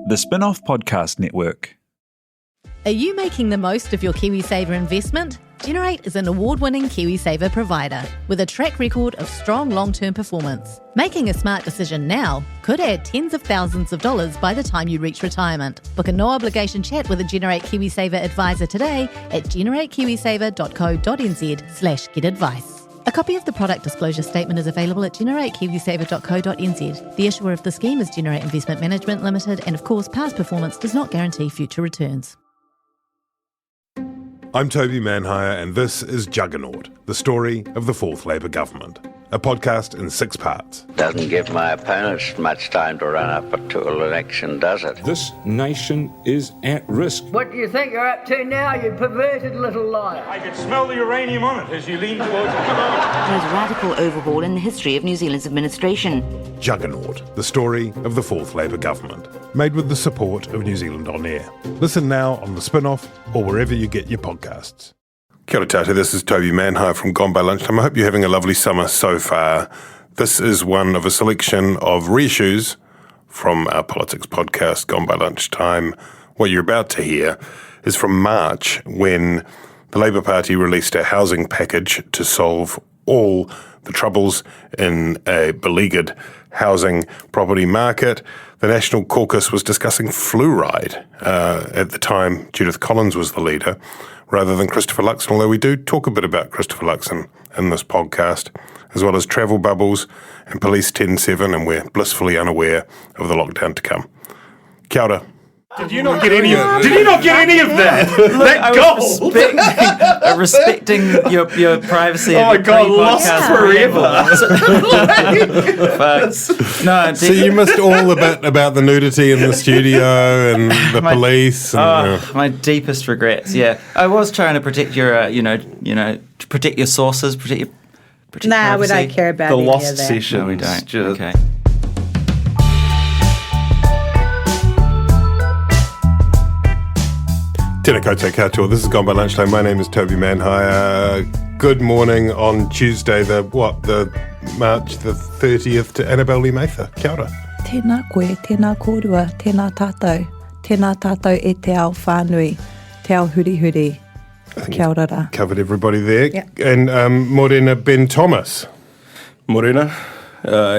The Spin-Off Podcast Network. Are you making the most of your KiwiSaver investment? Generate is an award-winning KiwiSaver provider with a track record of strong long-term performance. Making a smart decision now could add tens of thousands of dollars by the time you reach retirement. Book a no-obligation chat with a Generate KiwiSaver advisor today at generatekiwisaver.co.nz/get-advice. A copy of the product disclosure statement is available at generatekiwisaver.co.nz. The issuer of the scheme is Generate Investment Management Limited, and of course, past performance does not guarantee future returns. I'm Toby Manhire, and this is Juggernaut, the story of the Fourth Labour Government, a podcast in 6 parts. Doesn't give my opponents much time to run up to an election, does it? This nation is at risk. What do you think you're up to now, you perverted little liar? I could smell the uranium on it as you lean towards it. The most radical overhaul in the history of New Zealand's administration. Juggernaut, the story of the Fourth Labour Government, made with the support of New Zealand On Air. Listen now on The Spin-Off or wherever you get your podcasts. Kia ora tātou, this is Toby Manhire from By Lunchtime. I hope you're having a lovely summer so far. This is one of a selection of reissues from our politics podcast, By Lunchtime. What you're about to hear is from March, when the Labour Party released a housing package to solve all the troubles in a beleaguered housing property market. The National Caucus was discussing fluoride. At the time, Judith Collins was the leader, rather than Christopher Luxon, although we do talk a bit about Christopher Luxon in this podcast, as well as travel bubbles and Police 10-7, and we're blissfully unaware of the lockdown to come. Kia ora. Did you not get any of that? Look, I was respecting your privacy. Oh my God, lost forever. No, so you missed all the bit about the nudity in the studio and the police. And, my deepest regrets. Yeah, I was trying to protect your, protect your sources, protect your privacy. We don't care about the any lost of that. session. No, we don't. Okay. Tēnā koutou katoa. This is By Lunchtime. My name is Toby Manhire. Good morning on Tuesday, the March the 30th to Annabelle Mather. Kia ora. Tēnā koe, tēnā kōrua, tēnā tātou. Tēnā tātou e te ao whānui, te ao huri. Kia ora rā. Covered everybody there. Yep. And Morena Ben Thomas. Morena,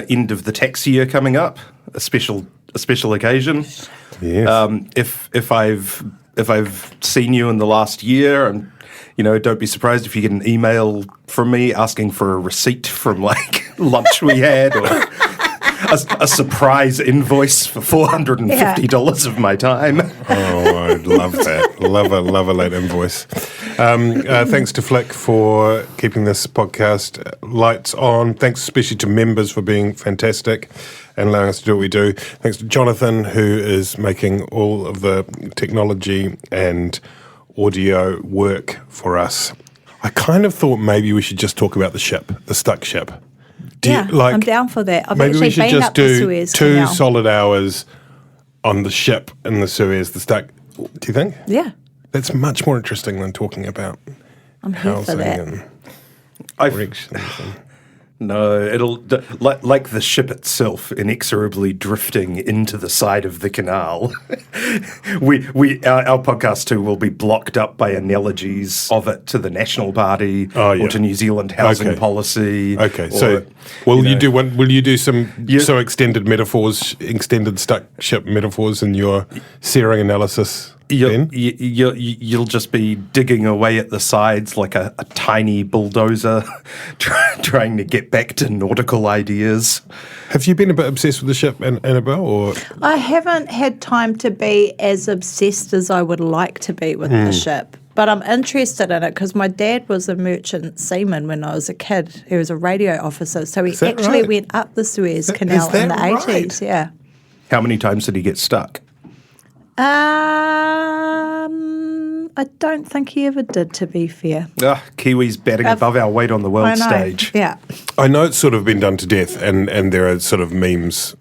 end of the tax year coming up, a special occasion. Yes. If I've seen you in the last year, and don't be surprised if you get an email from me asking for a receipt from lunch we had, or a surprise invoice for $450 of my time. Oh, I'd love that. Love a late invoice. Thanks to Flick for keeping this podcast lights on. Thanks especially to members for being fantastic and allowing us to do what we do. Thanks to Jonathan, who is making all of the technology and audio work for us. I kind of thought maybe we should just talk about the ship, the stuck ship. I'm down for that. I've maybe actually we should been just up the do Suez 2 Canal. solid hours on the ship in the Suez, the stuck. Do you think? Yeah, That's much more interesting than talking about I'm here for housing that. and erections. No, it'll like the ship itself inexorably drifting into the side of the canal. Our podcast too will be blocked up by analogies of it to the National Party or to New Zealand housing policy. Okay, so will you do some extended metaphors, extended stuck ship metaphors in your searing analysis? You'll just be digging away at the sides like a tiny bulldozer, trying to get back to nautical ideas. Have you been a bit obsessed with the ship, Annabelle? Or I haven't had time to be as obsessed as I would like to be with the ship. But I'm interested in it because my dad was a merchant seaman when I was a kid. He was a radio officer, so he actually went up the Suez Canal in the 80s. Yeah. How many times did he get stuck? I don't think he ever did, to be fair. Kiwis batting above our weight on the world stage. Yeah. I know it's sort of been done to death, and there are sort of memes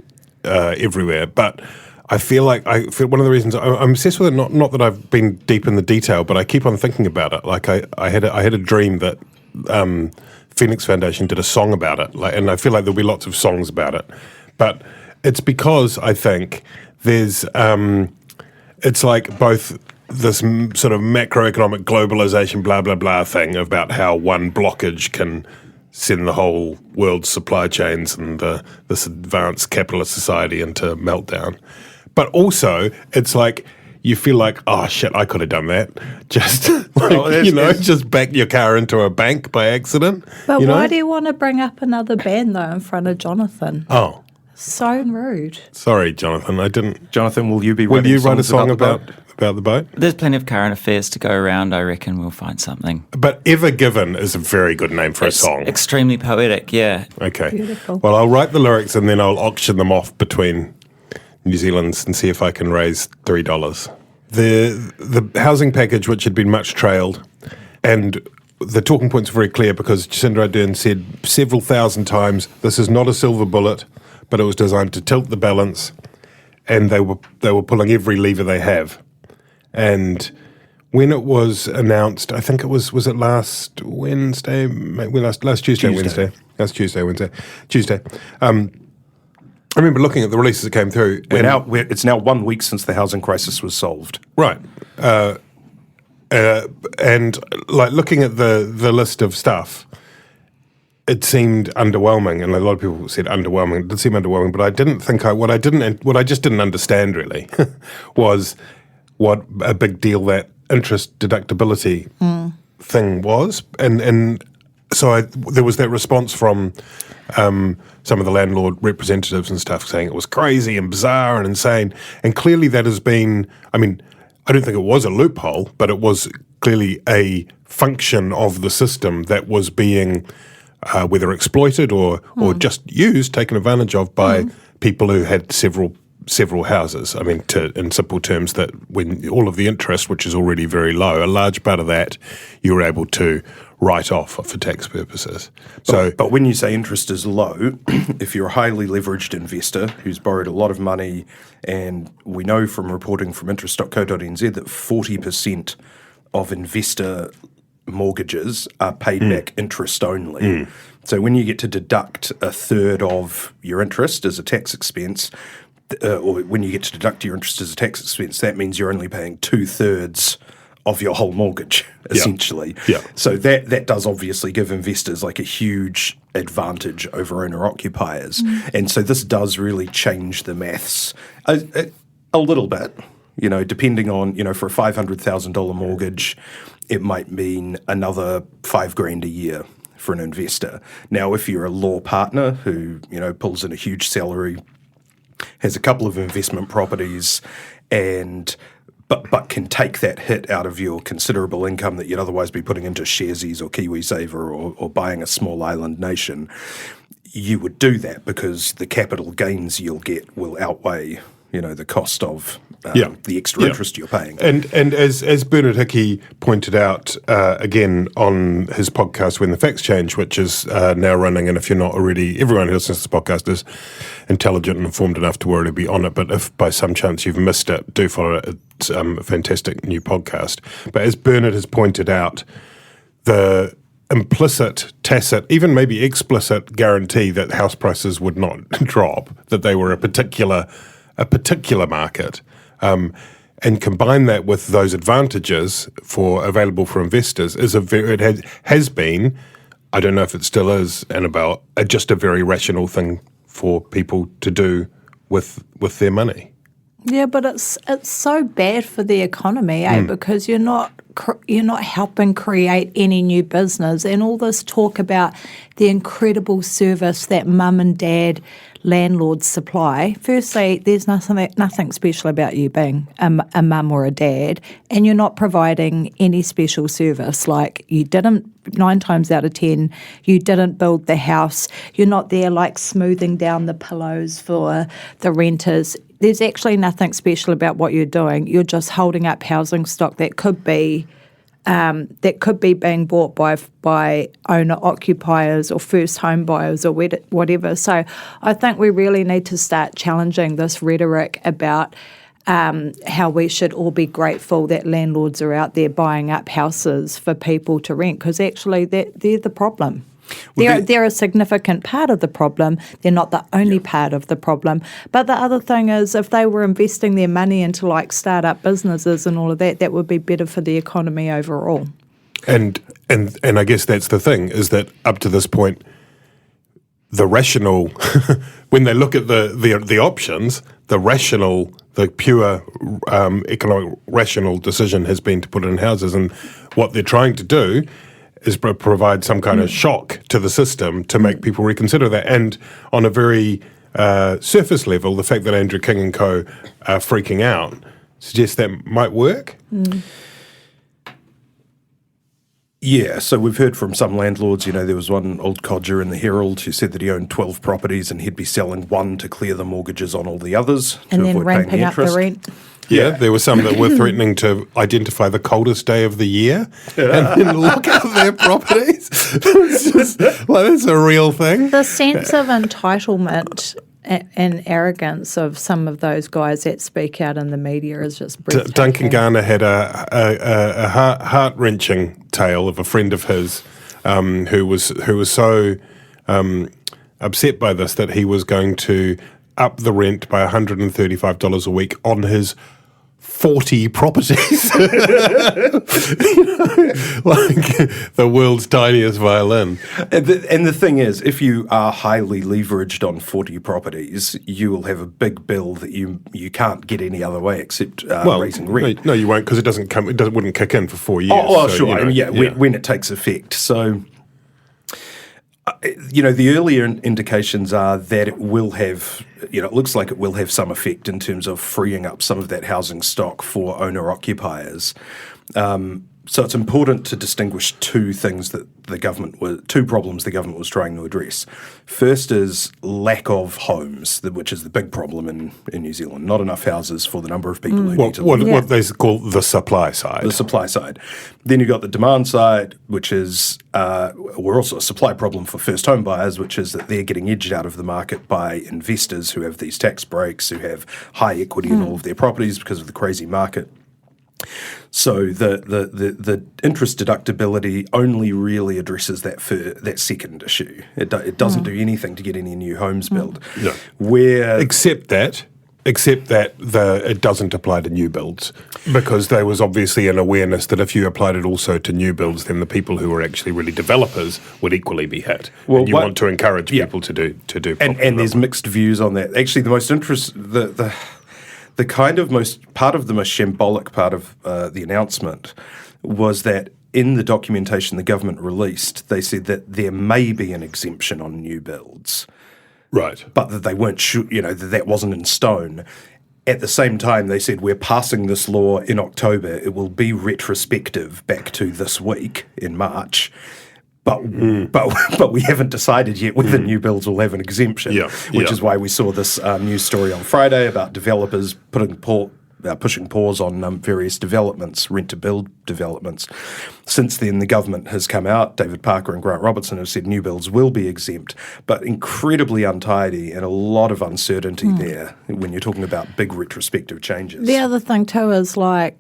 everywhere, but I feel one of the reasons I'm obsessed with it, not that I've been deep in the detail, but I keep on thinking about it. Like I had a dream that Phoenix Foundation did a song about it, and I feel like there'll be lots of songs about it. But it's because I think there's it's like both this sort of macroeconomic globalization blah blah blah thing about how one blockage can send the whole world's supply chains and this advanced capitalist society into meltdown. But also, it's like you feel like, oh shit, I could have done that. Just just back your car into a bank by accident. But why do you want to bring up another band though in front of Jonathan? Oh, so rude. Sorry, Jonathan. I didn't. Jonathan, will you write a song about the boat? There's plenty of current affairs to go around. I reckon we'll find something. But Ever Given is a very good name for a song. Extremely poetic, yeah. Okay. Beautiful. Well, I'll write the lyrics and then I'll auction them off between New Zealand's and see if I can raise $3. The housing package, which had been much trailed, and the talking points are very clear because Jacinda Ardern said several thousand times, this is not a silver bullet, but it was designed to tilt the balance, and they were pulling every lever they have. And when it was announced, I think it was it last Wednesday? Last Tuesday, Wednesday. Last Tuesday, Wednesday. Tuesday. I remember looking at the releases that came through. It's now 1 week since the housing crisis was solved. Right. And like looking at the list of stuff, it seemed underwhelming, and a lot of people said underwhelming. It did seem underwhelming, but I didn't think what I just didn't understand really was what a big deal that interest deductibility thing was, and so there was that response from some of the landlord representatives and stuff saying it was crazy and bizarre and insane, and clearly that has been. I mean, I don't think it was a loophole, but it was clearly a function of the system that was being whether exploited or just used, taken advantage of by people who had several houses. I mean, in simple terms, that when all of the interest, which is already very low, a large part of that you were able to write off for tax purposes. But when you say interest is low, if you're a highly leveraged investor who's borrowed a lot of money, and we know from reporting from interest.co.nz that 40% of investor mortgages are paid back interest only. So when you get to deduct a third of your interest as a tax expense, or when you get to deduct your interest as a tax expense, that means you're only paying 2/3 of your whole mortgage, essentially. Yeah. So that does obviously give investors like a huge advantage over owner-occupiers. And so this does really change the maths a little bit, depending on, for a $500,000 mortgage, it might mean another $5,000 a year for an investor. Now, if you're a law partner who, pulls in a huge salary, has a couple of investment properties, but can take that hit out of your considerable income that you'd otherwise be putting into Sharesies or KiwiSaver or buying a small island nation, you would do that because the capital gains you'll get will outweigh, the cost of the extra interest you're paying. And as Bernard Hickey pointed out again on his podcast, When the Facts Change, which is now running, and if you're not already, everyone who listens to this podcast is intelligent and informed enough to already be on it, but if by some chance you've missed it, do follow it. It's a fantastic new podcast. But as Bernard has pointed out, the implicit, tacit, even maybe explicit guarantee that house prices would not drop, that they were a particular market, and combine that with those advantages available for investors it has been, I don't know if it still is, Annabelle, just a very rational thing for people to do with their money. Yeah, but it's so bad for the economy, because you're not helping create any new business, and all this talk about the incredible service that mum and dad landlords supply. Firstly, there's nothing special about you being a mum or a dad, and you're not providing any special service. Like, you didn't, 9 times out of 10, you didn't build the house. You're not there like smoothing down the pillows for the renters. There's actually nothing special about what you're doing. You're just holding up housing stock that could be being bought by owner-occupiers or first home buyers or whatever. So I think we really need to start challenging this rhetoric about how we should all be grateful that landlords are out there buying up houses for people to rent, because actually they're the problem. They're a significant part of the problem. They're not the only part of the problem. But the other thing is, if they were investing their money into like start-up businesses and all of that, that would be better for the economy overall. And I guess that's the thing, is that up to this point, the rational, when they look at the options, the pure economic rational decision has been to put it in houses. And what they're trying to do is provide some kind of shock to the system to make people reconsider that. And on a very surface level, the fact that Andrew King and co are freaking out suggests that might work. Yeah, so we've heard from some landlords, there was one old codger in the Herald who said that he owned 12 properties and he'd be selling one to clear the mortgages on all the others. And to then avoid paying ramping up the rent. Yeah, there were some that were threatening to identify the coldest day of the year and then look at their properties. It's just, that's a real thing. The sense of entitlement and arrogance of some of those guys that speak out in the media is just breathtaking. Duncan Garner had a heart-wrenching tale of a friend of his who was so upset by this that he was going to up the rent by $135 a week on his 40 properties. Like the world's tiniest violin. And the thing is, if you are highly leveraged on 40 properties, you will have a big bill that you can't get any other way except raising rent. No, you won't, because it wouldn't kick in for 4 years. Oh, so, sure. When it takes effect. So, the earlier indications are that it will have, it looks like it will have some effect in terms of freeing up some of that housing stock for owner-occupiers. So it's important to distinguish two problems the government was trying to address. First is lack of homes, which is the big problem in New Zealand. Not enough houses for the number of people who need to live. What they call the supply side. The supply side. Then you've got the demand side, which is we're also a supply problem for first home buyers, which is that they're getting edged out of the market by investors who have these tax breaks, who have high equity in all of their properties because of the crazy market. So the interest deductibility only really addresses that second issue. It doesn't do anything to get any new homes built. No. Except that it doesn't apply to new builds, because there was obviously an awareness that if you applied it also to new builds, then the people who were actually really developers would equally be hit. Well, and you want to encourage people to do. And there's mixed views on that. Actually, the most the kind of part of the most shambolic part of the announcement was that in the documentation the government released, they said that there may be an exemption on new builds. Right. But that they weren't sure, that wasn't in stone. At the same time, they said, we're passing this law in October. It will be retrospective back to this week in March. But we haven't decided yet whether new builds will have an exemption, which is why we saw this news story on Friday about developers pushing pause on various developments, rent-to-build developments. Since then, the government has come out. David Parker and Grant Robertson have said new builds will be exempt, but incredibly untidy and a lot of uncertainty there when you're talking about big retrospective changes. The other thing too is why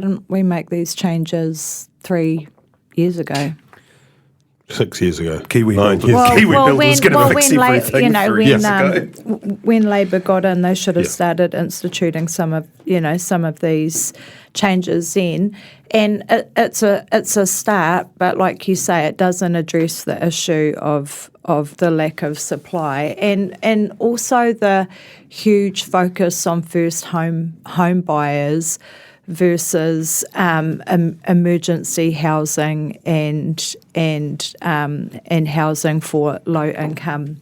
didn't we make these changes 3 years ago? 6 years ago. Kiwi Build was going to fix everything 3 years ago. When Labor got in, they should have started instituting some of these changes then. And it's a start, but like you say, it doesn't address the issue of the lack of supply and also the huge focus on first home buyers versus emergency housing and housing for low income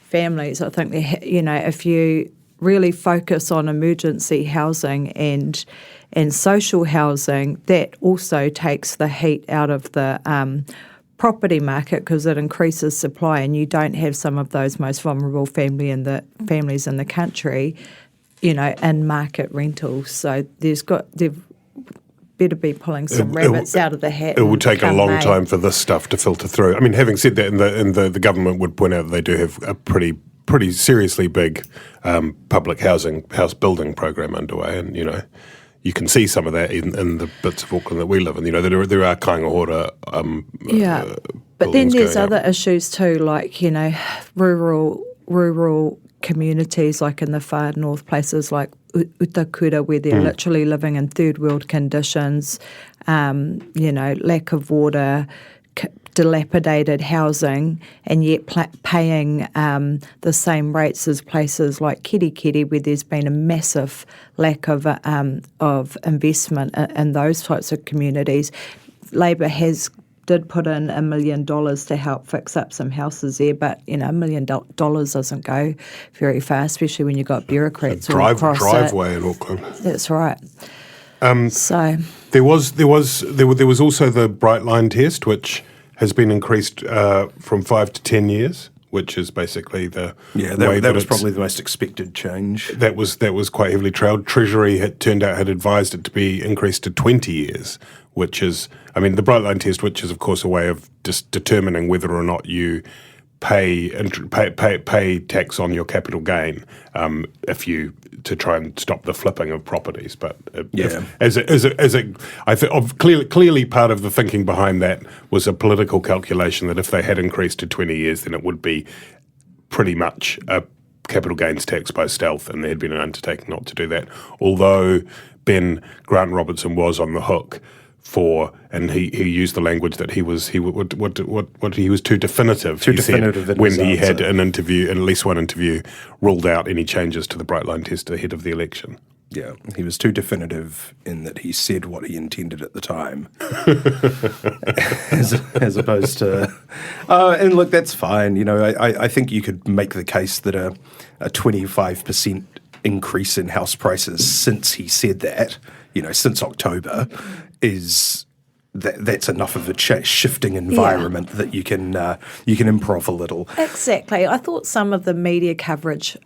families. I think if you really focus on emergency housing and social housing, that also takes the heat out of the property market because it increases supply, and you don't have some of those most vulnerable families in the country, in market rentals. So they've better be pulling some rabbits out of the hat. It would take a long time for this stuff to filter through. I mean, having said that, the government would point out that they do have a pretty seriously big public house building program underway, and you can see some of that in the bits of Auckland that we live in. You know, there are kaingahora. But then there's other issues too, like, you know, rural communities, like in the far north, places like Utakura, where they're literally living in third world conditions, you know, lack of water, dilapidated housing, and yet paying the same rates as places like Kirikiri, where there's been a massive lack of investment in those types of communities. Labor did put in $1 million to help fix up some houses there, but, you know, $1 million doesn't go very far, especially when you've got bureaucrats all across driveway in Auckland. That's right. So there was also the Bright Line test, which has been increased from 5 to 10 years, which is basically the way that was probably the most expected change. That was quite heavily trailed. Treasury had advised it to be increased to 20 years, which is, I mean, the Bright Line test, which is of course a way of just determining whether or not you pay tax on your capital gain to try and stop the flipping of properties. But clearly part of the thinking behind that was a political calculation that if they had increased to 20 years, then it would be pretty much a capital gains tax by stealth, and there had been an undertaking not to do that. Although Ben Grant Robertson was on the hook and he used the language that he was too definitive. When he had an interview, at least one interview, ruled out any changes to the Bright Line test ahead of the election. Yeah, he was too definitive in that he said what he intended at the time, as opposed to. And look, that's fine. You know, I think you could make the case that a 25% increase in house prices since he said that, you know, since October, that's enough of a shifting environment that you can improv a little. Exactly. I thought some of the media coverage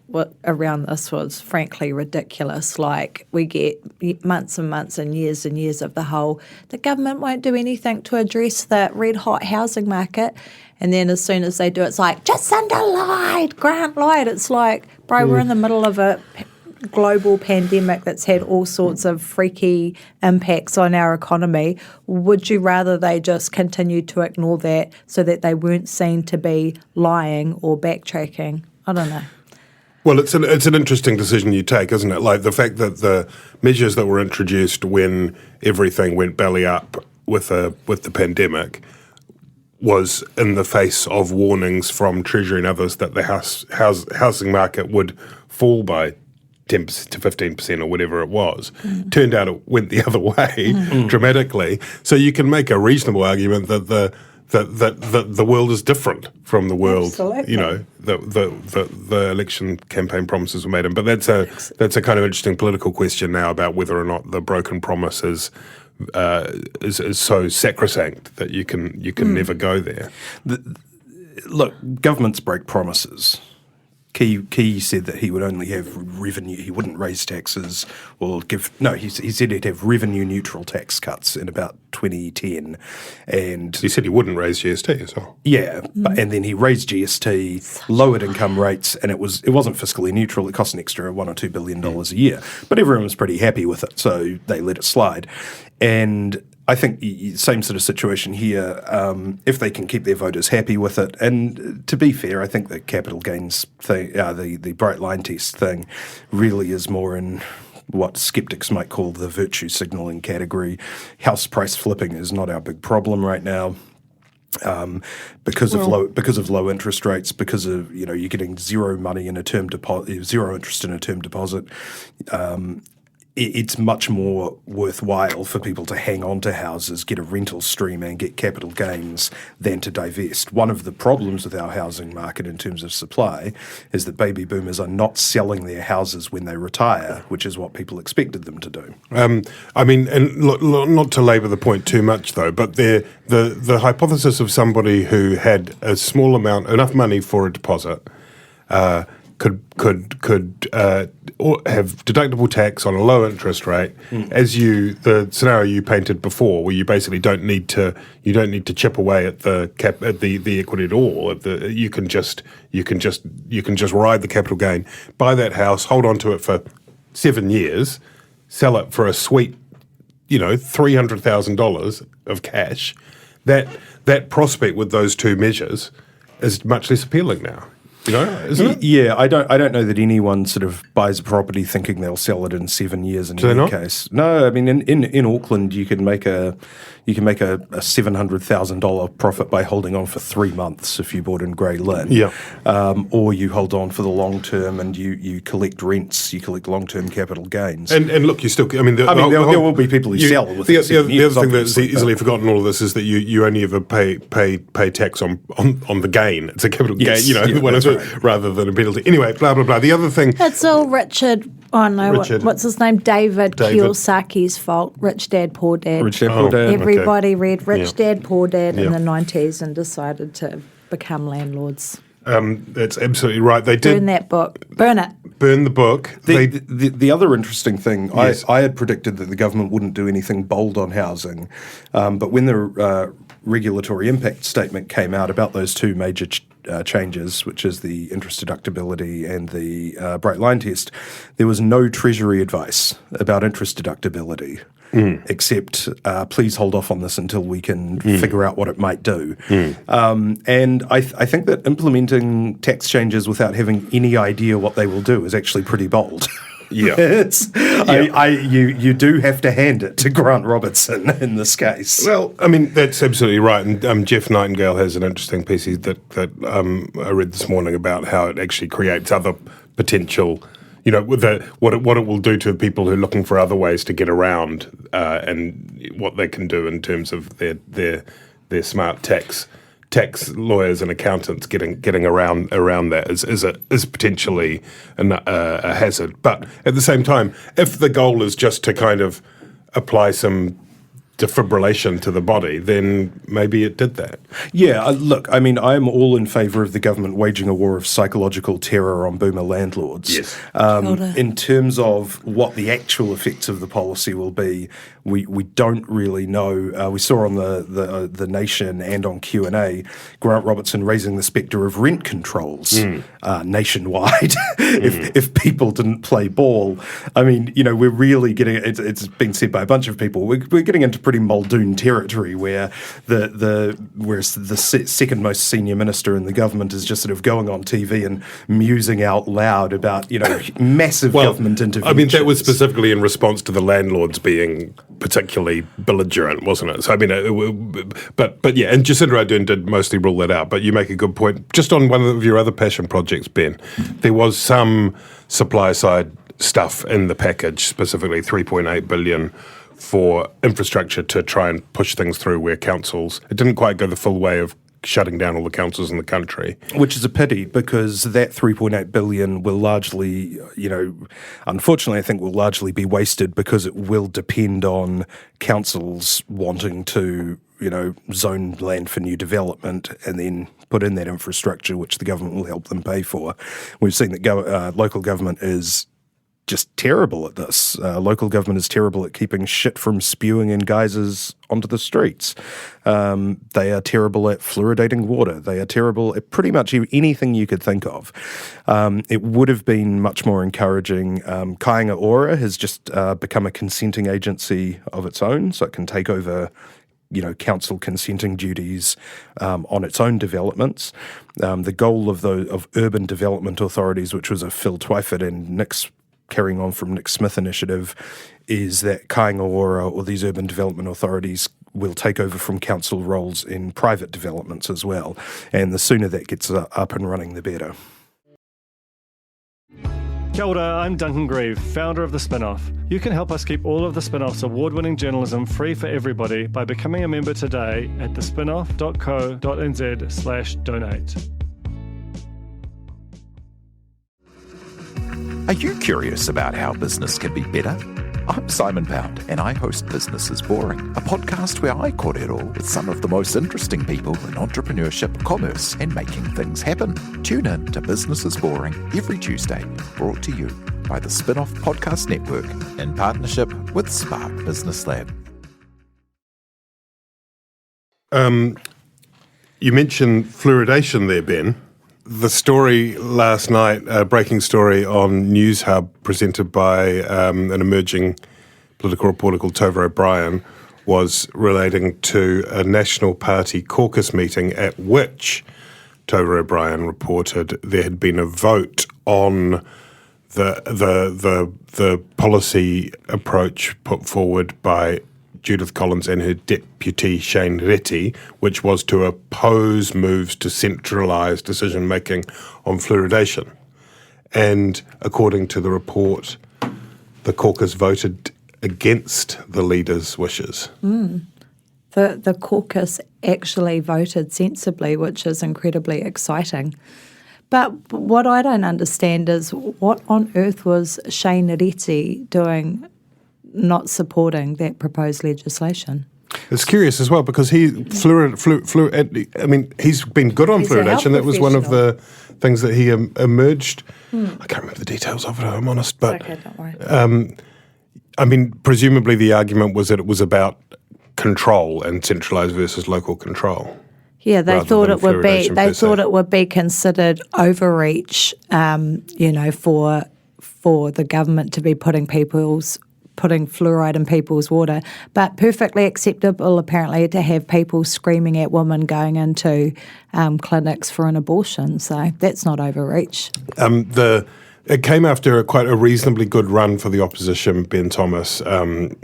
around this was frankly ridiculous. Like, we get months and months and years of the government won't do anything to address the red hot housing market. And then as soon as they do, it's like, Jacinda lied, Grant lied. It's like, bro, we're in the middle of a global pandemic that's had all sorts of freaky impacts on our economy. Would you rather they just continue to ignore that so that they weren't seen to be lying or backtracking? I don't know. Well, it's an interesting decision you take, isn't it? Like the fact that the measures that were introduced when everything went belly up with the pandemic was in the face of warnings from Treasury and others that the housing market would fall by 10% to 15% or whatever it was. Turned out it went the other way dramatically. So you can make a reasonable argument that the world is different from the world. Absolutely. You know, the election campaign promises were made, but that's a kind of interesting political question now about whether or not the broken promise is so sacrosanct that you can never go there. Look, governments break promises. Key said that he would only have revenue. He wouldn't raise taxes or he said he'd have revenue neutral tax cuts in about 2010, and he said he wouldn't raise GST as well. Yeah, and then he raised GST, lowered income rates, and it wasn't fiscally neutral. It cost an extra $1 or $2 billion a year, but everyone was pretty happy with it, so they let it slide. And I think same sort of situation here, if they can keep their voters happy with it. And to be fair, I think the capital gains thing, the Bright Line test thing, really is more in what skeptics might call the virtue signalling category. House price flipping is not our big problem right now. Because of low interest rates, because of, you know, you're getting zero money in a term deposit, zero interest in a term deposit. It's much more worthwhile for people to hang on to houses, get a rental stream and get capital gains than to divest. One of the problems with our housing market in terms of supply is that baby boomers are not selling their houses when they retire, which is what people expected them to do. I mean, and not to labour the point too much though, but the hypothesis of somebody who had a small amount, enough money for a deposit, could have deductible tax on a low interest rate, the scenario you painted before, where you basically don't need to chip away at the equity at all. You can just ride the capital gain, buy that house, hold on to it for 7 years, sell it for a sweet, $300,000 of cash, that prospect with those two measures is much less appealing now. Isn't it? Yeah, I don't know that anyone sort of buys a property thinking they'll sell it in 7 years in any case. No, I mean in Auckland you can make a $700,000 profit by holding on for 3 months if you bought in Grey Lynn. Yeah. Or you hold on for the long term and you collect rents, you collect long term capital gains. And look, you still. There will be people who sell with the other thing that's easily forgotten in all of this is that you only ever pay tax on the gain. It's a capital gain, right. Rather than a penalty. Anyway, blah blah blah. The other thing. It's all Richard. Oh no, what's his name? David Kiyosaki's fault. Rich Dad, Poor Dad. Rich Dad, Poor Dad. Everybody read Rich Dad, Poor Dad in the 90s and decided to become landlords. That's absolutely right. They did burn that book. Burn it. Burn the book. The other interesting thing, yes. I had predicted that the government wouldn't do anything bold on housing, but when the regulatory impact statement came out about those two major changes, which is the interest deductibility and the bright line test, there was no Treasury advice about interest deductibility. Except please hold off on this until we can figure out what it might do. And I think that implementing tax changes without having any idea what they will do is actually pretty bold. Yeah, you do have to hand it to Grant Robertson in this case. Well, I mean that's absolutely right. And Jeff Nightingale has an interesting piece that I read this morning about how it actually creates other potential. With what it will do to people who are looking for other ways to get around, and what they can do in terms of their smart tax lawyers and accountants getting around that is potentially a hazard. But at the same time, if the goal is just to kind of apply some defibrillation to the body, then maybe it did that. Yeah, look, I mean, I'm all in favour of the government waging a war of psychological terror on boomer landlords. Yes. In terms of what the actual effects of the policy will be, we don't really know. We saw on the Nation and on Q&A, Grant Robertson raising the spectre of rent controls nationwide if people didn't play ball. I mean, we're really getting, it's been said by a bunch of people, we're getting into pretty Muldoon territory where whereas the second most senior minister in the government is just sort of going on TV and musing out loud about massive government intervention. I mean that was specifically in response to the landlords being particularly belligerent, wasn't it? So I mean, but yeah, and Jacinda Ardern did mostly rule that out. But you make a good point. Just on one of your other passion projects, Ben, there was some supply side stuff in the package, specifically $3.8 billion. For infrastructure to try and push things through where councils, it didn't quite go the full way of shutting down all the councils in the country. Which is a pity because that $3.8 billion will largely, unfortunately I think will largely be wasted because it will depend on councils wanting to, zone land for new development and then put in that infrastructure which the government will help them pay for. We've seen that local government is just terrible at this. Local government is terrible at keeping shit from spewing in geysers onto the streets. They are terrible at fluoridating water. They are terrible at pretty much anything you could think of. It would have been much more encouraging. Kāinga Ora has just become a consenting agency of its own, so it can take over council consenting duties on its own developments. The goal of urban development authorities, which was a Phil Twyford and Nick's carrying on from Nick Smith initiative, is that Kāinga Ora or these urban development authorities will take over from council roles in private developments as well. And the sooner that gets up and running, the better. Kia ora, I'm Duncan Grieve, founder of The Spin-Off. You can help us keep all of The Spin-Off's award-winning journalism free for everybody by becoming a member today at thespinoff.co.nz/donate. Are you curious about how business can be better? I'm Simon Pound, and I host Business is Boring, a podcast where I kōrero with some of the most interesting people in entrepreneurship, commerce, and making things happen. Tune in to Business is Boring every Tuesday, brought to you by the Spin-Off Podcast Network in partnership with Spark Business Lab. You mentioned fluoridation there, Ben. The story last night, a breaking story on News Hub presented by an emerging political reporter called Toby O'Brien, was relating to a National Party caucus meeting at which Toby O'Brien reported there had been a vote on the policy approach put forward by Judith Collins and her deputy Shane Reti, which was to oppose moves to centralise decision-making on fluoridation. And according to the report, the caucus voted against the leader's wishes. The caucus actually voted sensibly, which is incredibly exciting. But what I don't understand is what on earth was Shane Reti doing not supporting that proposed legislation? It's curious as well because he's been good on fluoridation. That was one of the things that he emerged. I can't remember the details of it, I'm honest. But okay, don't worry. Presumably the argument was that it was about control and centralised versus local control. Yeah, they thought it would be. They thought it would be considered overreach, for the government to be putting fluoride in people's water, but perfectly acceptable apparently to have people screaming at women going into clinics for an abortion. So that's not overreach. It came after quite a reasonably good run for the opposition, Ben Thomas,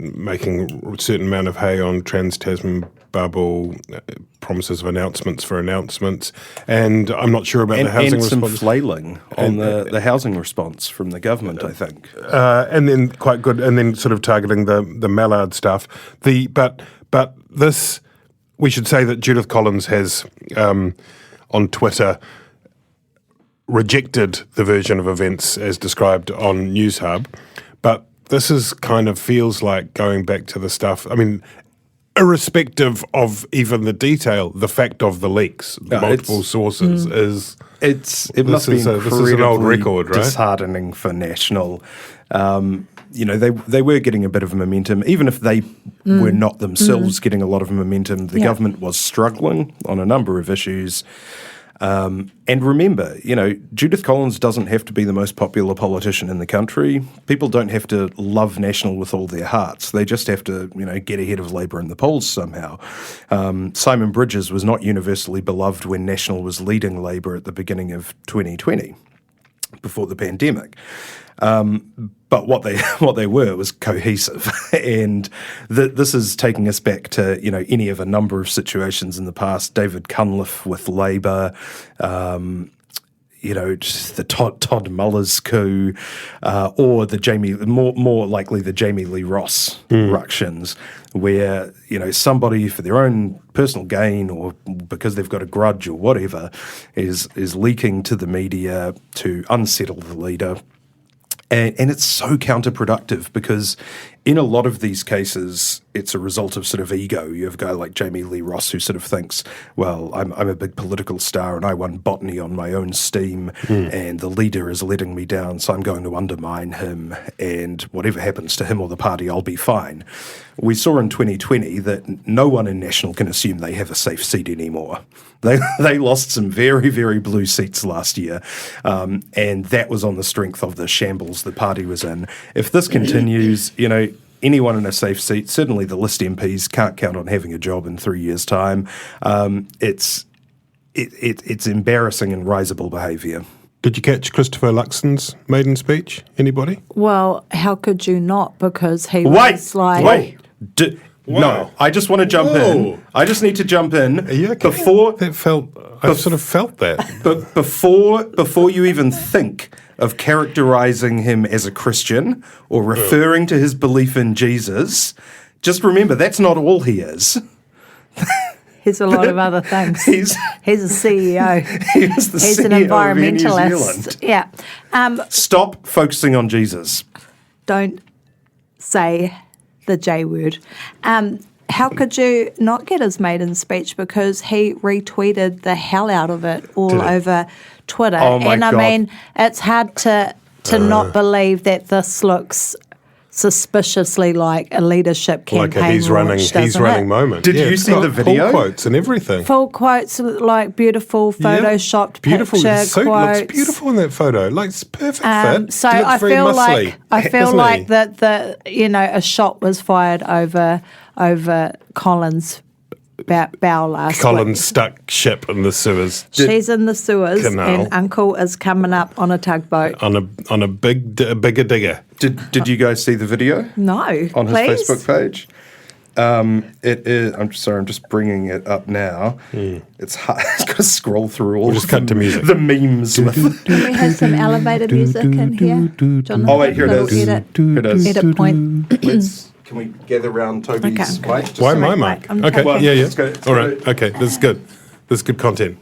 making a certain amount of hay on Trans-Tasman bubble, promises of announcements for announcements, and I'm not sure about the housing response. And some flailing on the housing response from the government, I think. And then quite good, and then sort of targeting the mallard stuff. But this, we should say that Judith Collins has, on Twitter, rejected the version of events as described on News Hub, but this is kind of feels like going back to the stuff. I mean, irrespective of even the detail, the fact of the leaks, multiple sources it must be this is an old record, right? Disheartening for National. They were getting a bit of momentum, even if they were not themselves getting a lot of momentum. The government was struggling on a number of issues. And remember, Judith Collins doesn't have to be the most popular politician in the country. People don't have to love National with all their hearts. They just have to, get ahead of Labour in the polls somehow. Simon Bridges was not universally beloved when National was leading Labour at the beginning of 2020, before the pandemic. But what they were was cohesive, and this is taking us back to any of a number of situations in the past. David Cunliffe with Labour, just the Todd Muller's coup, or the more likely the Jamie Lee Ross ructions, where somebody for their own personal gain or because they've got a grudge or whatever is leaking to the media to unsettle the leader. And it's so counterproductive because in a lot of these cases, it's a result of sort of ego. You have a guy like Jamie Lee Ross who sort of thinks, well, I'm a big political star and I won botany on my own steam and the leader is letting me down, so I'm going to undermine him, and whatever happens to him or the party, I'll be fine. We saw in 2020 that no one in National can assume they have a safe seat anymore. They lost some very, very blue seats last year, and that was on the strength of the shambles the party was in. If this continues, anyone in a safe seat, certainly the list MPs, can't count on having a job in 3 years' time. It's embarrassing and risible behaviour. Did you catch Christopher Luxon's maiden speech? Anybody? Well, how could you not? Because he was like... No, I just want to jump in. I just need to jump in. Are you okay? I sort of felt that. But before you even think of characterizing him as a Christian or referring to his belief in Jesus, just remember that's not all he is. He's a lot of other things. He's a CEO. He's an environmentalist. Yeah. Stop focusing on Jesus. Don't say the J word. How could you not get his maiden speech? Because he retweeted the hell out of it all over Twitter. Oh my God. I mean, it's hard to not believe that this looks suspiciously like a leadership campaign. Like a he's running moment. Did you see the video? Full quotes and everything. Full quotes, like beautiful photoshopped beautiful. picture His suit quotes. looks beautiful in that photo. Like it's perfect fit. So He looks I very feel muscly, like doesn't he? that a shot was fired over Colin's bow last Colin week. stuck ship in the sewers. She's in the sewers, Canal. and Uncle is coming up on a tugboat. On a bigger digger. Did you guys see the video? No, on his please? Facebook page. It is. I'm sorry. I'm just bringing it up now. It's hard. It's got to scroll through all. We'll just cut to music. The memes. Can we have some elevator music in here? Jonathan, Oh wait, here it is. Edit, Here it is. edit point. Can we gather around Toby's Okay. mic? Just Why so- my Right, mic? I'm Okay, taking- yeah. Let's go. All right, okay, this is good. This is good content.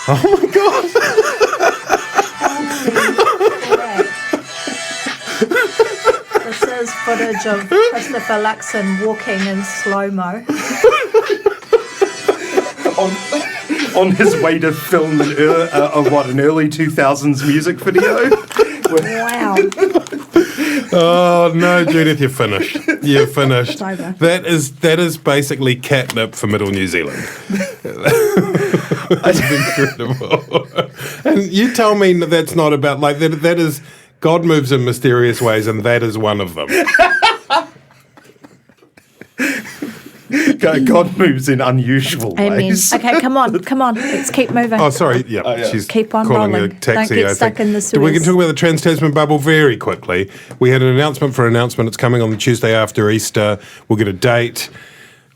Oh my god! This is footage of Christopher Luxon walking in slow-mo. on his way to film an early 2000s music video. Wow. Oh no, Judith, you're finished. You're finished. It's over. That is basically catnip for Middle New Zealand. That's incredible. And you tell me that's not about like that. That is God moves in mysterious ways, and that is one of them. God moves in unusual Amen. ways. Okay, come on. Let's keep moving. Oh, sorry. Yeah, she's Keep on calling rolling. a taxi. Don't get I stuck think. in the We can Suez. talk about the Trans-Tasman bubble very quickly. We had an announcement for an announcement. It's coming on the Tuesday after Easter. We'll get a date.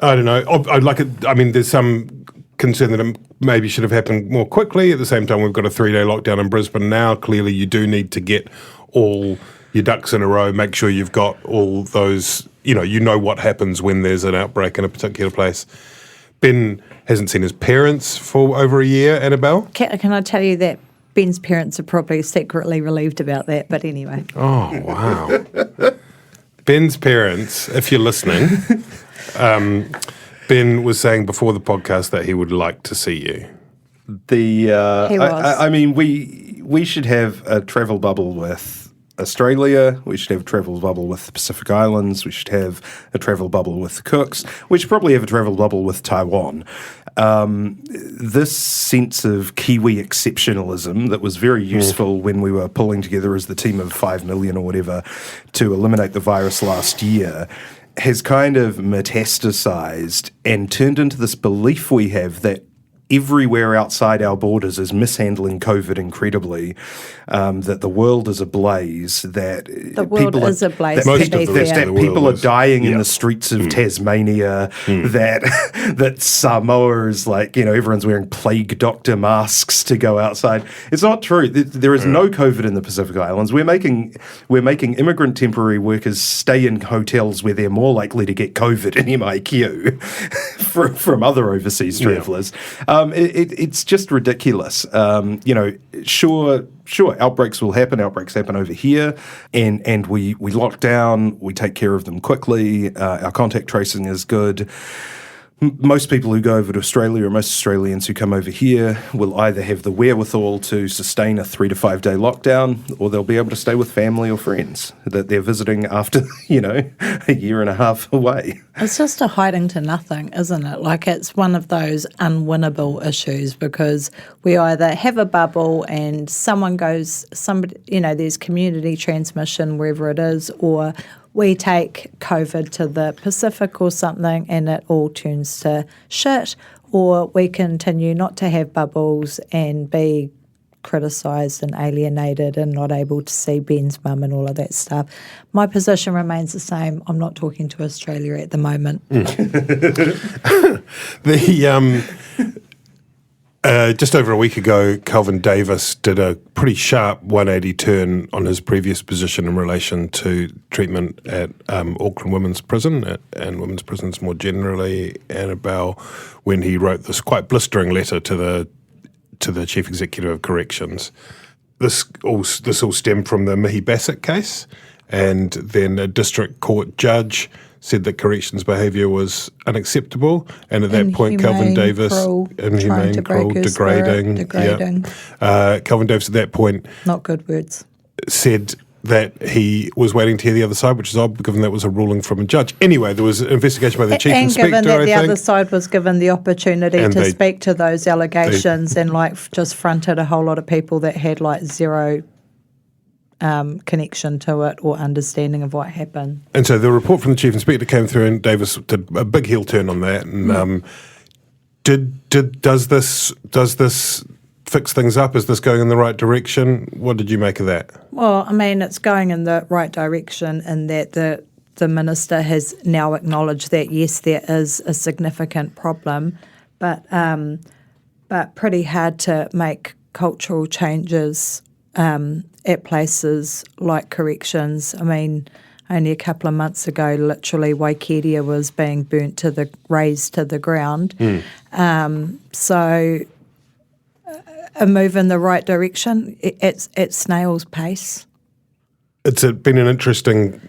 I don't know. I'd like it. I mean, there's some concern that it maybe should have happened more quickly. At the same time, we've got a 3-day lockdown in Brisbane now. Clearly, you do need to get all your ducks in a row. Make sure you've got all those. You know what happens when there's an outbreak in a particular place. Ben hasn't seen his parents for over a year, Annabelle. Can I tell you that Ben's parents are probably secretly relieved about that, but anyway. Oh, wow. Ben's parents, if you're listening, Ben was saying before the podcast that he would like to see you. He was. I mean, we should have a travel bubble with Australia. We should have a travel bubble with the Pacific Islands. We should have a travel bubble with the Cooks. We should probably have a travel bubble with Taiwan. This sense of Kiwi exceptionalism that was very useful when we were pulling together as the team of 5 million or whatever to eliminate the virus last year has kind of metastasized and turned into this belief we have that everywhere outside our borders is mishandling COVID incredibly, that the world is ablaze, that The world is ablaze, to be fair. that people are dying in Yeah. the streets of Tasmania, that Samoa is like, everyone's wearing plague doctor masks to go outside. It's not true. There is no COVID in the Pacific Islands. We're making immigrant temporary workers stay in hotels where they're more likely to get COVID in MIQ from other overseas travellers. It's just ridiculous. Sure, outbreaks will happen. Outbreaks happen over here, and we lock down. We take care of them quickly. Our contact tracing is good. Most people who go over to Australia, or most Australians who come over here, will either have the wherewithal to sustain a 3 to 5 day lockdown, or they'll be able to stay with family or friends that they're visiting after, a year and a half away. It's just a hiding to nothing, isn't it? Like it's one of those unwinnable issues because we either have a bubble and there's community transmission wherever it is, or we take COVID to the Pacific or something and it all turns to shit, or we continue not to have bubbles and be criticised and alienated and not able to see Ben's mum and all of that stuff. My position remains the same. I'm not talking to Australia at the moment. Just over a week ago, Calvin Davis did a pretty sharp 180 turn on his previous position in relation to treatment at Auckland Women's Prison and women's prisons more generally, Annabelle, when he wrote this quite blistering letter to the Chief Executive of Corrections. This all stemmed from the Mihi Bassett case, and then a district court judge said that corrections behaviour was unacceptable, and at that point, Calvin Davis, inhumane, cruel, degrading. Calvin Davis at that point, not good words, said that he was waiting to hear the other side, which is odd given that was a ruling from a judge. Anyway, there was an investigation by the Chief Inspector, and given that the I think. other side was given the opportunity And to they- speak to those allegations and just fronted a whole lot of people that had zero connection to it or understanding of what happened. And so the report from the Chief Inspector came through, and Davis did a big heel turn on that. And does this fix things up? Is this going in the right direction? What did you make of that? Well, I mean, it's going in the right direction in that the minister has now acknowledged that, yes, there is a significant problem, but pretty hard to make cultural changes at places like corrections. I mean, only a couple of months ago, literally, Waikeria was being razed to the ground. So a move in the right direction. It's at snail's pace. It's been an interesting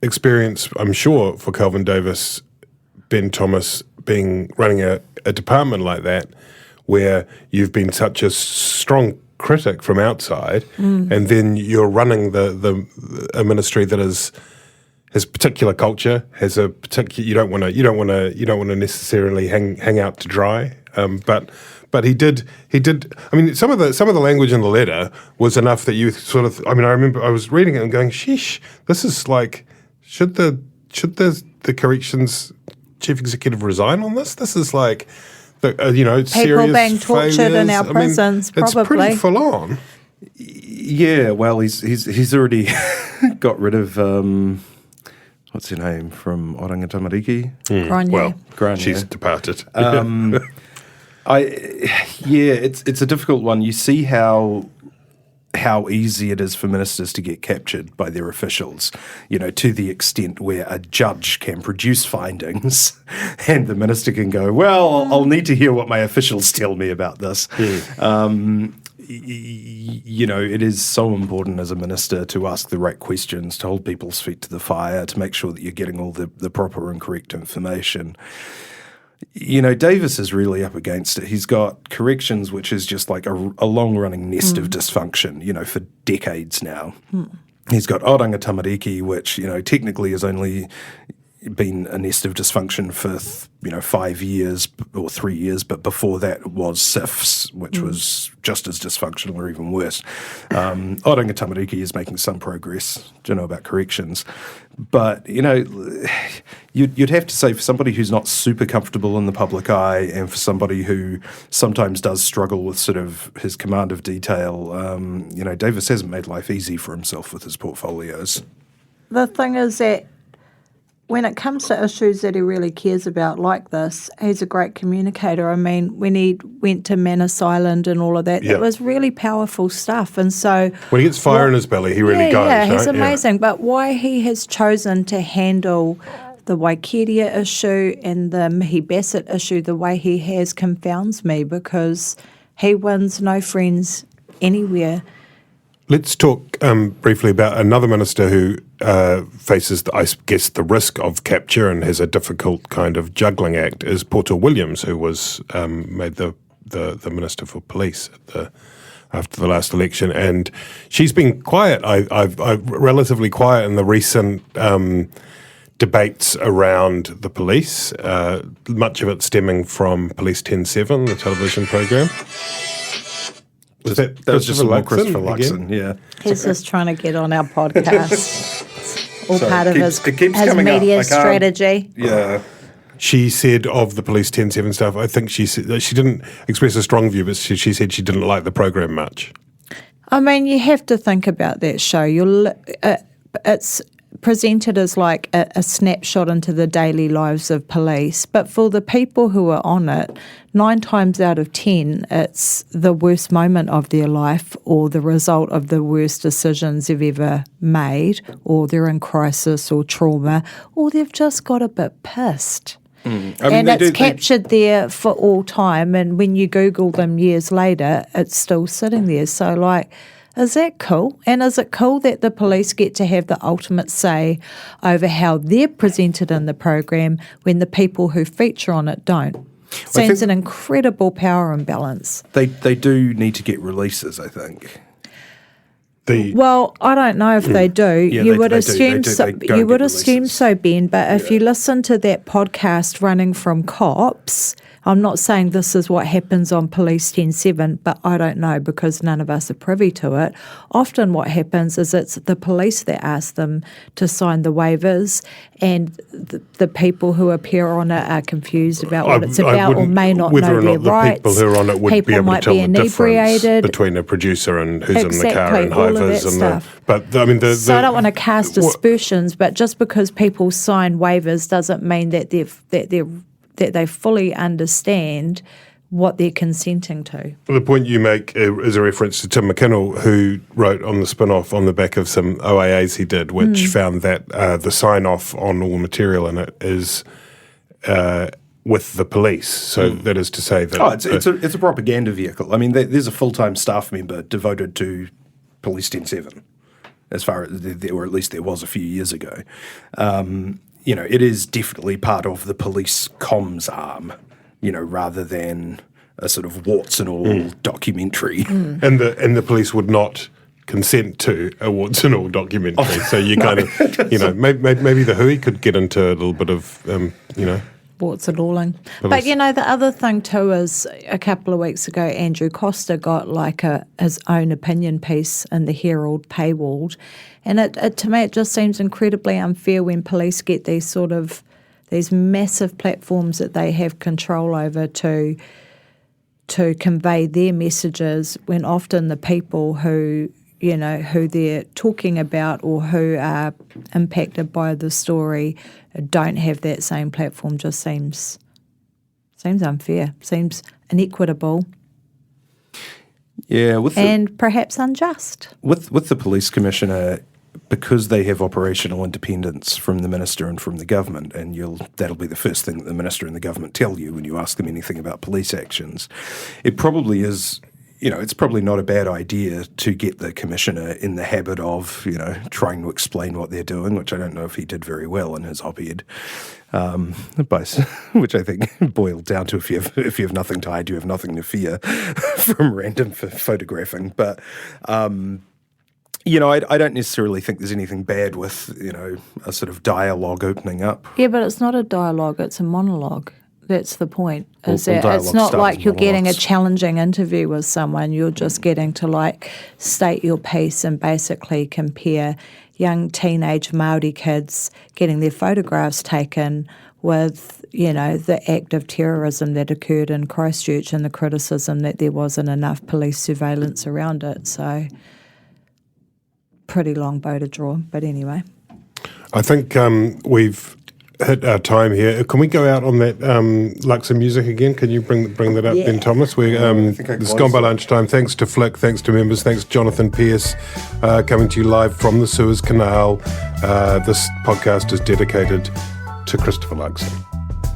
experience, I'm sure, for Kelvin Davis, Ben Thomas, running a department like that, where you've been such a strong critic from outside, and then you're running a ministry that has particular culture, has a particular. You don't want to necessarily hang out to dry, But he did. I mean, some of the language in the letter was enough that you sort of. I mean, I remember I was reading it and going, "Sheesh, this is like, should the corrections chief executive resign on this? This is like, people serious being tortured failures. in our prisons. It's probably pretty full on." Yeah, well, he's already got rid of what's her name from Oranga Tamariki? Grania. She's departed. It's a difficult one. You see how easy it is for ministers to get captured by their officials, to the extent where a judge can produce findings and the minister can go, well, I'll need to hear what my officials tell me about this. It is so important as a minister to ask the right questions, to hold people's feet to the fire, to make sure that you're getting all the proper and correct information. Davis is really up against it. He's got corrections, which is just like a long-running nest of dysfunction, for decades now. He's got Oranga Tamariki, which, technically has only been a nest of dysfunction for 5 years or 3 years, but before that was SIFs, which was just as dysfunctional or even worse. Oranga Tamariki is making some progress, about corrections, but you'd have to say, for somebody who's not super comfortable in the public eye, and for somebody who sometimes does struggle with sort of his command of detail, Davis hasn't made life easy for himself with his portfolios. The thing is that when it comes to issues that he really cares about like this, he's a great communicator. I mean, when he went to Manus Island and all of that, it was really powerful stuff. And so when he gets fire in his belly, he really goes. Yeah, he's right? amazing. But why he has chosen to handle the Waikeria issue and the Mihi Bassett issue the way he has confounds me, because he wins no friends anywhere. Let's talk briefly about another minister who faces, I guess, the risk of capture and has a difficult kind of juggling act, is Portal Williams, who was made the Minister for Police after the last election. And she's been quiet, I've relatively quiet in the recent debates around the police, much of it stemming from Police 10/7, the television program. That was just more Christopher Luxon, yeah. He's just trying to get on our podcast. It's all part of his media strategy. Yeah. She said of the Police 10/7 stuff, I think she said that she didn't express a strong view, but she said she didn't like the program much. I mean, you have to think about that show. It's presented as like a snapshot into the daily lives of police, but for the people who are on it, 9 times out of 10, it's the worst moment of their life or the result of the worst decisions they've ever made, or they're in crisis or trauma, or they've just got a bit pissed. It's captured there for all time, and when you Google them years later, it's still sitting there. So, is that cool? And is it cool that the police get to have the ultimate say over how they're presented in the program when the people who feature on it don't? Seems an incredible power imbalance. They do need to get releases, I think. Well, I don't know if they do. Yeah, you they- would they do. assume They do. so. They don't You would get assume releases. so, Ben. But if you listen to that podcast running from cops, I'm not saying this is what happens on Police 10-7, but I don't know because none of us are privy to it. Often what happens is it's the police that ask them to sign the waivers, and the people who appear on it are confused about what it's about or may not whether know or their not the rights. people who are on it would People be able to might tell be the difference inebriated. between a producer and who's in the car Exactly, and all of hivers that and stuff. but I mean So I don't want to cast aspersions, but just because people sign waivers doesn't mean that they fully understand what they're consenting to. the point you make is a reference to Tim McKinnell, who wrote on the spin-off on the back of some OAAs he did, which found that the sign-off on all material in it is with the police. So that is to say that... it's a propaganda vehicle. I mean, there's a full-time staff member devoted to Police 10-7, as far as, or at least there was a few years ago. It is definitely part of the police comms arm, rather than a sort of warts and all documentary. And the police would not consent to a warts and all documentary. So you kind of, maybe the Hui could get into a little bit of, Warts and alling. But the other thing too is a couple of weeks ago, Andrew Costa got like his own opinion piece in the Herald paywalled, and it to me it just seems incredibly unfair when police get these massive platforms that they have control over to convey their messages, when often the people who they're talking about or who are impacted by the story don't have that same platform. Just seems unfair, seems inequitable. Yeah, and perhaps unjust. With the police commissioner, because they have operational independence from the minister and from the government, and that'll be the first thing that the minister and the government tell you when you ask them anything about police actions. It probably is, it's probably not a bad idea to get the commissioner in the habit of, trying to explain what they're doing, which I don't know if he did very well in his op-ed, which I think boiled down to if you have nothing to hide, you have nothing to fear from random photographing. But I don't necessarily think there's anything bad with, a sort of dialogue opening up. Yeah, but it's not a dialogue, it's a monologue. That's the point. It's not starts like you're getting a monologues. challenging interview with someone. You're just getting to state your piece and basically compare young teenage Māori kids getting their photographs taken with, the act of terrorism that occurred in Christchurch and the criticism that there wasn't enough police surveillance around it. So pretty long bow to draw, but anyway. I think we've hit our time here. Can we go out on that Luxon music again? Can you bring that up, Ben Thomas? It's gone by lunchtime. Thanks to Flick, thanks to members, thanks to Jonathan Pearce, coming to you live from the Suez Canal. This podcast is dedicated to Christopher Luxon.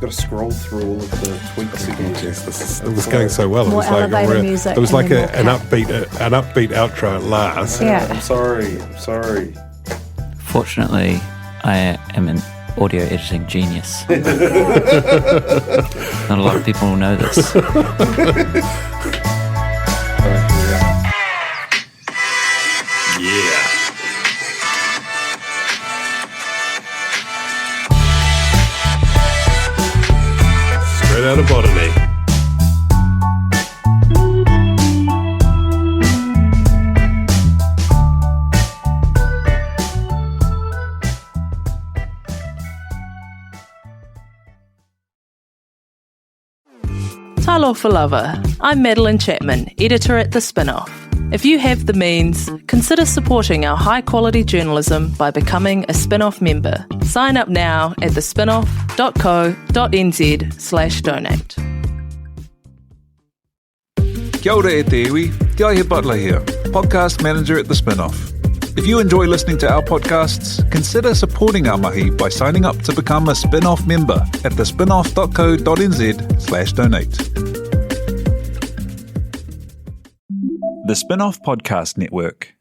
Got to scroll through all of the tweets again. It was going so well. More elevator music it was like and an then upbeat outro at last. Yeah. I'm sorry. Fortunately, I am an audio editing genius. Not a lot of people will know this. Yeah. Straight out of botany. Talofa lover, I'm Madeline Chapman, editor at The Spin-Off. If you have the means, consider supporting our high-quality journalism by becoming a Spin-Off member. Sign up now at thespinoff.co.nz/donate. Kia ora e te iwi, Te Aihe Butler here, podcast manager at The Spin-Off. If you enjoy listening to our podcasts, consider supporting our mahi by signing up to become a Spin-Off member at thespinoff.co.nz/donate. The Spin-Off Podcast Network.